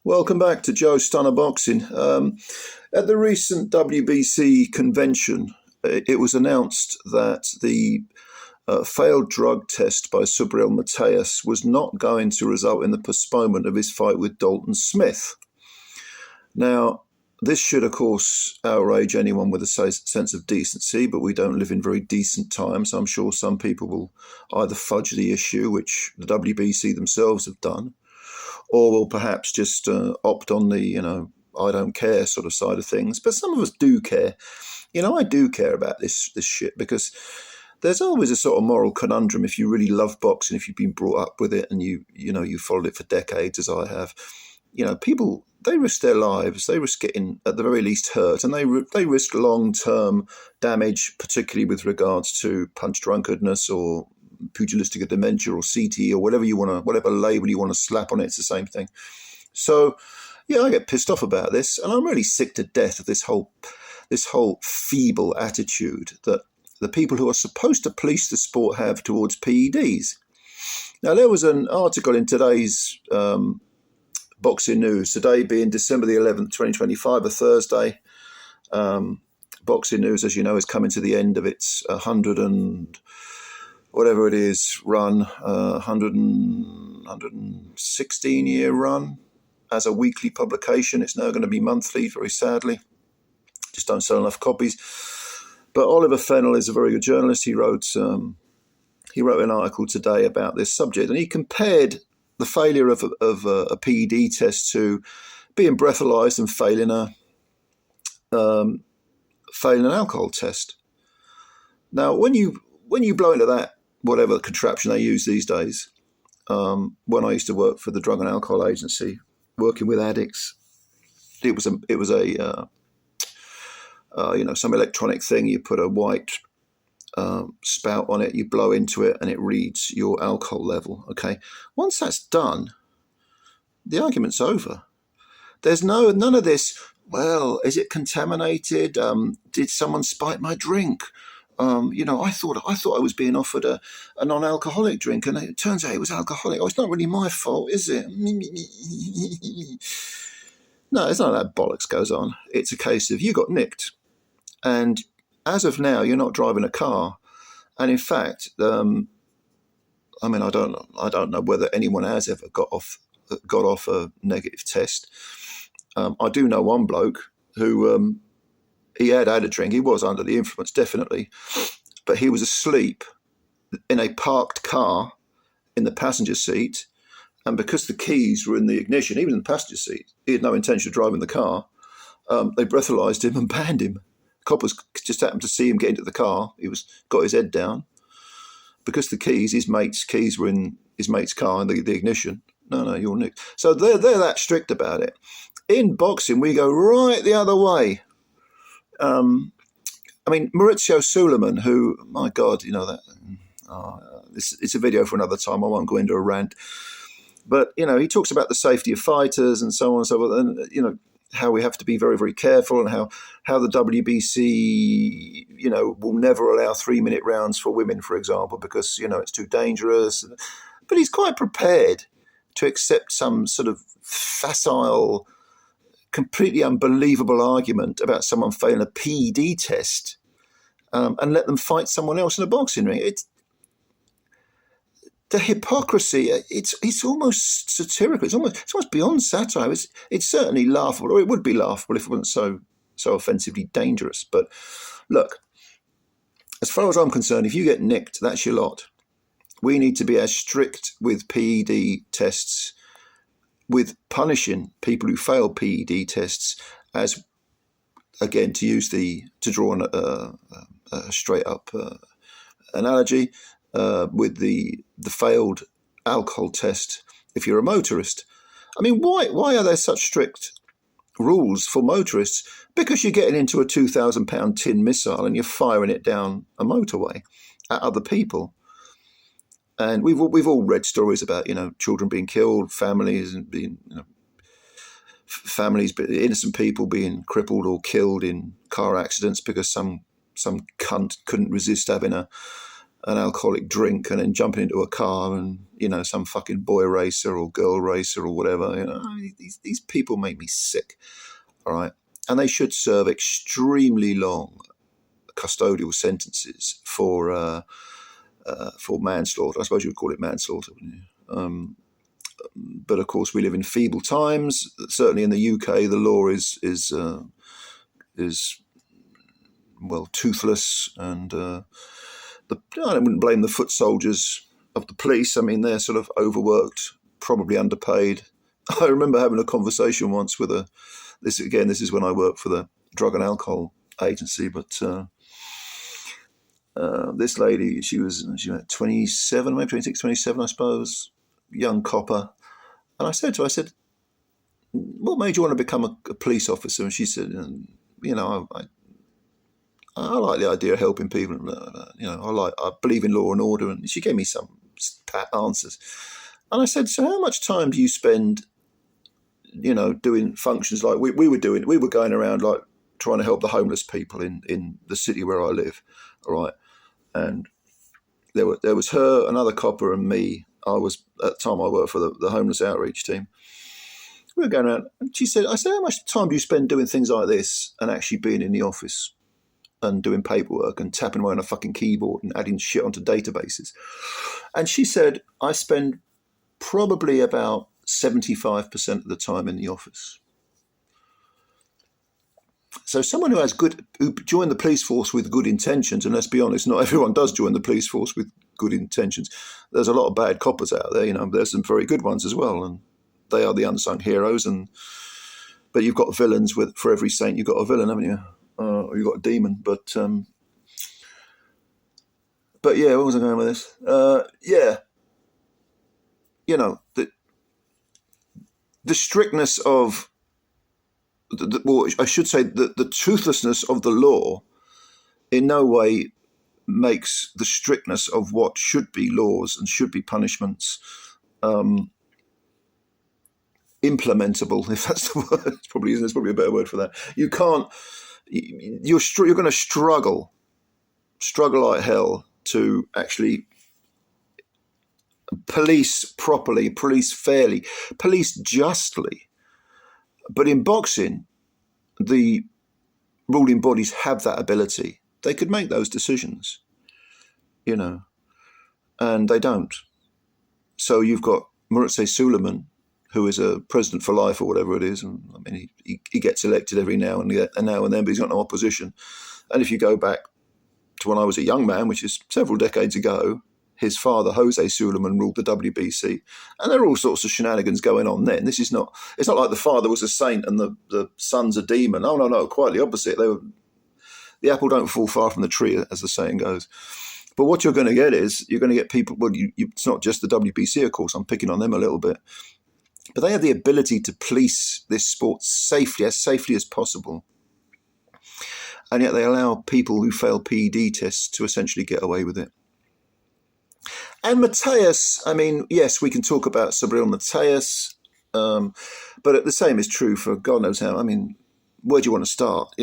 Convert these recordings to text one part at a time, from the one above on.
Welcome back to Joe Stunner Boxing. At the recent WBC convention, it was announced that the failed drug test by Subriel Matias was not going to result in the postponement of his fight with Dalton Smith. Now, this should, of course, outrage anyone with a sense of decency, but we don't live in very decent times. I'm sure some people will either fudge the issue, which the WBC themselves have done, or will perhaps just opt on the, I don't care sort of side of things. But some of us do care. I do care about this shit, because there's always a sort of moral conundrum if you really love boxing, if you've been brought up with it and you followed it for decades, as I have. People, they risk their lives, they risk getting, at the very least, hurt, and they risk long-term damage, particularly with regards to punch drunkardness or pugilistic dementia or CTE or whatever label you want to slap on it. It's the same thing. So, yeah, I get pissed off about this, and I'm really sick to death of this whole feeble attitude that the people who are supposed to police the sport have towards PEDs. Now, there was an article in today's Boxing News, today being December the 11th, 2025, a Thursday. Boxing News, as you know, is coming to the end of its 100 and whatever it is run, 116-year run as a weekly publication. It's now going to be monthly, very sadly. Just don't sell enough copies. But Oliver Fennell is a very good journalist. He wrote an article today about this subject, and he compared the failure of a PED test to being breathalyzed and failing an alcohol test. Now, when you blow into that, whatever contraption they use these days, when I used to work for the Drug and Alcohol Agency, working with addicts, it was some electronic thing. You put a white spout on it, you blow into it, and it reads your alcohol level. Okay, once that's done, the argument's over. There's none of this. Well, is it contaminated? Did someone spike my drink? I thought I was being offered a non-alcoholic drink, and it turns out it was alcoholic. Oh, it's not really my fault, is it? No, it's none of that bollocks goes on. It's a case of you got nicked, and as of now, you're not driving a car. And in fact, I don't know whether anyone has ever got off a negative test. I do know one bloke who he had a drink. He was under the influence, definitely, but he was asleep in a parked car in the passenger seat, and because the keys were in the ignition, even in the passenger seat, he had no intention of driving the car. They breathalyzed him and banned him. Coppers just happened to see him get into the car. He got his head down. Because the keys, his mate's keys were in his mate's car and the ignition. No, you're nicked. So they're that strict about it. In boxing, we go right the other way. Maurizio Suleiman, who, my God, it's a video for another time. I won't go into a rant. But, he talks about the safety of fighters and so on and so forth. And, how we have to be very, very careful, and how the WBC, will never allow 3-minute rounds for women, for example, because, it's too dangerous. But he's quite prepared to accept some sort of facile, completely unbelievable argument about someone failing a PED test and let them fight someone else in a boxing ring. The hypocrisy, it's almost satirical. It's almost beyond satire. It's certainly laughable, or it would be laughable if it wasn't so offensively dangerous. But look, as far as I'm concerned, if you get nicked, that's your lot. We need to be as strict with PED tests, with punishing people who fail PED tests, as, again, to draw a straight up analogy, with the failed alcohol test if you're a motorist. Why are there such strict rules for motorists? Because you're getting into a 2,000-pound tin missile and you're firing it down a motorway at other people. And we've all read stories about, children being killed, families and being, innocent people being crippled or killed in car accidents because some cunt couldn't resist having a an alcoholic drink and then jumping into a car and, some fucking boy racer or girl racer or whatever. These people make me sick, all right? And they should serve extremely long custodial sentences for manslaughter. I suppose you would call it manslaughter, wouldn't you? But of course, we live in feeble times. Certainly in the UK, the law is well, toothless, and I wouldn't blame the foot soldiers of the police. I mean, they're sort of overworked, probably underpaid. I remember having a conversation once with this is when I worked for the Drug and Alcohol Agency, but this lady, she was 27, maybe 26, 27, I suppose, young copper. And I said to her, what made you want to become a police officer? And she said, I like the idea of helping people. I believe in law and order. And she gave me some pat answers. And I said, so how much time do you spend, doing functions like we were doing? We were going around like trying to help the homeless people in the city where I live. All right. And there was her, another copper, and me. At the time I worked for the homeless outreach team. We were going around, and I said, how much time do you spend doing things like this and actually being in the office and doing paperwork and tapping away on a fucking keyboard and adding shit onto databases? And she said, I spend probably about 75% of the time in the office. So someone who joined the police force with good intentions, and let's be honest, not everyone does join the police force with good intentions. There's a lot of bad coppers out there, there's some very good ones as well, and they are the unsung heroes. But you've got villains for every saint, you've got a villain, haven't you? Or you've got a demon. But yeah, where was I going with this? The strictness of, I should say the toothlessness of the law in no way makes the strictness of what should be laws and should be punishments implementable, if that's the word. There's probably a better word for that. You can't. You're going to struggle like hell to actually police properly, police fairly, police justly. But in boxing, the ruling bodies have that ability. They could make those decisions, and they don't. So you've got Murtse Suleiman, who is a president for life or whatever it is. And I mean, he gets elected every now and then, but he's got no opposition. And if you go back to when I was a young man, which is several decades ago, his father, Jose Suleiman, ruled the WBC. And there are all sorts of shenanigans going on then. It's not like the father was a saint and the son's a demon. Oh, no, quite the opposite. The apple don't fall far from the tree, as the saying goes. But what you're going to get is, you're going to get people, it's not just the WBC, of course, I'm picking on them a little bit, but they have the ability to police this sport as safely as possible. And yet they allow people who fail PED tests to essentially get away with it. And Matias, I mean, yes, we can talk about Subriel Matias, but the same is true for God knows how. I mean, where do you want to start?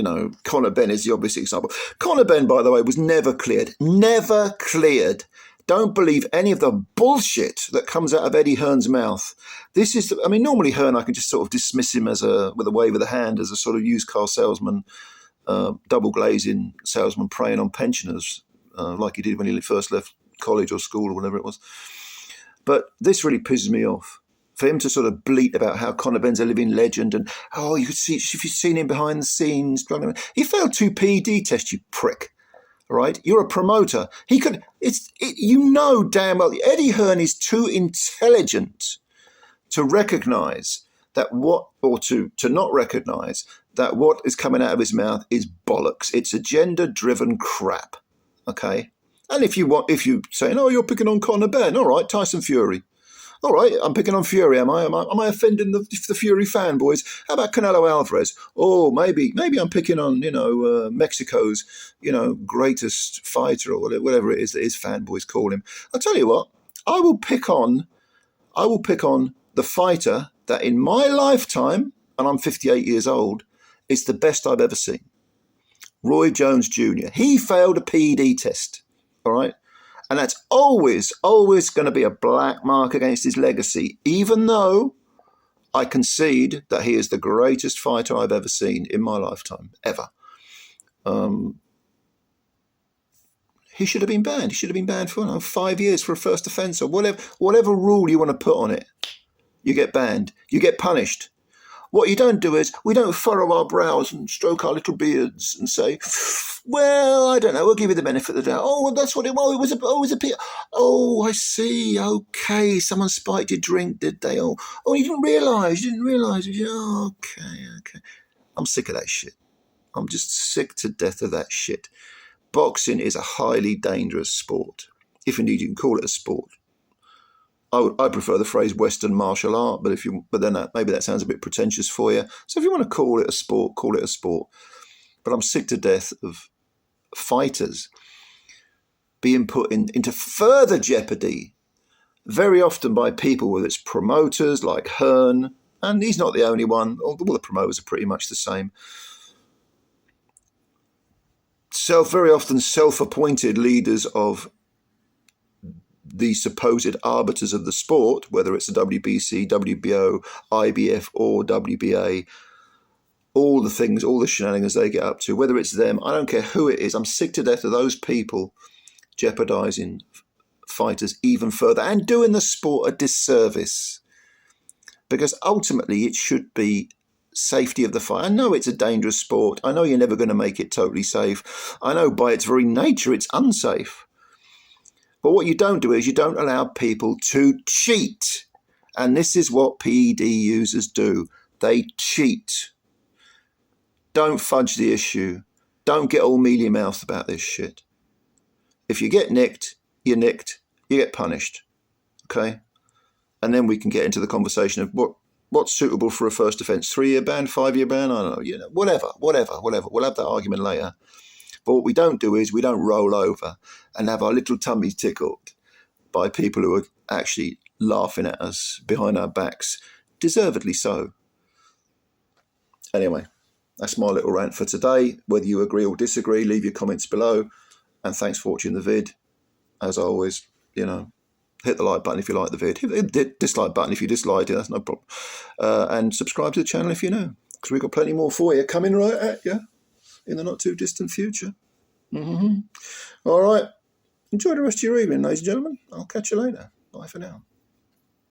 Conor Benn is the obvious example. Conor Benn, by the way, was never cleared. Never cleared. Don't believe any of the bullshit that comes out of Eddie Hearn's mouth. Normally Hearn, I can just sort of dismiss him with a wave of the hand as a sort of used car salesman, double glazing salesman preying on pensioners, like he did when he first left college or school or whatever it was. But this really pisses me off. For him to sort of bleat about how Conor Benn's a living legend and, you could see, if you've seen him behind the scenes, he failed 2 PED tests, you prick. Right? You're a promoter. Damn well, Eddie Hearn is too intelligent to recognise that to not recognise that what is coming out of his mouth is bollocks. It's agenda-driven crap. Okay? And if you say, you're picking on Conor Benn, all right, Tyson Fury. All right, I'm picking on Fury, am I? Am I offending the Fury fanboys? How about Canelo Alvarez? Oh, maybe I'm picking on, Mexico's, greatest fighter or whatever it is that his fanboys call him. I'll tell you what, I will pick on the fighter that in my lifetime, and I'm 58 years old, is the best I've ever seen. Roy Jones Jr. He failed a PED test, all right? And that's always going to be a black mark against his legacy, even though I concede that he is the greatest fighter I've ever seen in my lifetime, ever. He should have been banned. He should have been banned for 5 years for a first offence or whatever rule you want to put on it. You get banned. You get punished. What you don't do is we don't furrow our brows and stroke our little beards and say, well, I don't know, we'll give you the benefit of the doubt. Oh, well, that's what it was. It was a oh, I see. Okay, someone spiked your drink, did they? Oh, you didn't realise. Okay. I'm sick of that shit. I'm just sick to death of that shit. Boxing is a highly dangerous sport, if indeed you can call it a sport. I prefer the phrase Western martial art, but then maybe that sounds a bit pretentious for you. So if you want to call it a sport, call it a sport. But I'm sick to death of fighters being put into further jeopardy, very often by people, whether it's promoters like Hearn, and he's not the only one. All the promoters are pretty much the same. Very often self-appointed leaders of the supposed arbiters of the sport, whether it's the WBC, WBO, IBF or WBA, all the things, all the shenanigans they get up to, whether it's them, I don't care who it is. I'm sick to death of those people jeopardizing fighters even further and doing the sport a disservice, because ultimately it should be safety of the fight. I know it's a dangerous sport. I know you're never going to make it totally safe. I know by its very nature it's unsafe. But what you don't do is you don't allow people to cheat. And this is what PED users do. They cheat. Don't fudge the issue. Don't get all mealy-mouthed about this shit. If you get nicked, you're nicked. You get punished. Okay? And then we can get into the conversation of what's suitable for a first offence. 3-year ban, 5-year ban, I don't know. Whatever. We'll have that argument later. But what we don't do is we don't roll over and have our little tummies tickled by people who are actually laughing at us behind our backs, deservedly so. Anyway, that's my little rant for today. Whether you agree or disagree, leave your comments below. And thanks for watching the vid. As always, hit the like button if you like the vid. Hit the dislike button if you disliked it, that's no problem. And subscribe to the channel if you're new, because we've got plenty more for you coming right at you in the not too distant future. All right. Enjoy the rest of your evening, ladies and gentlemen. I'll catch you later. Bye for now.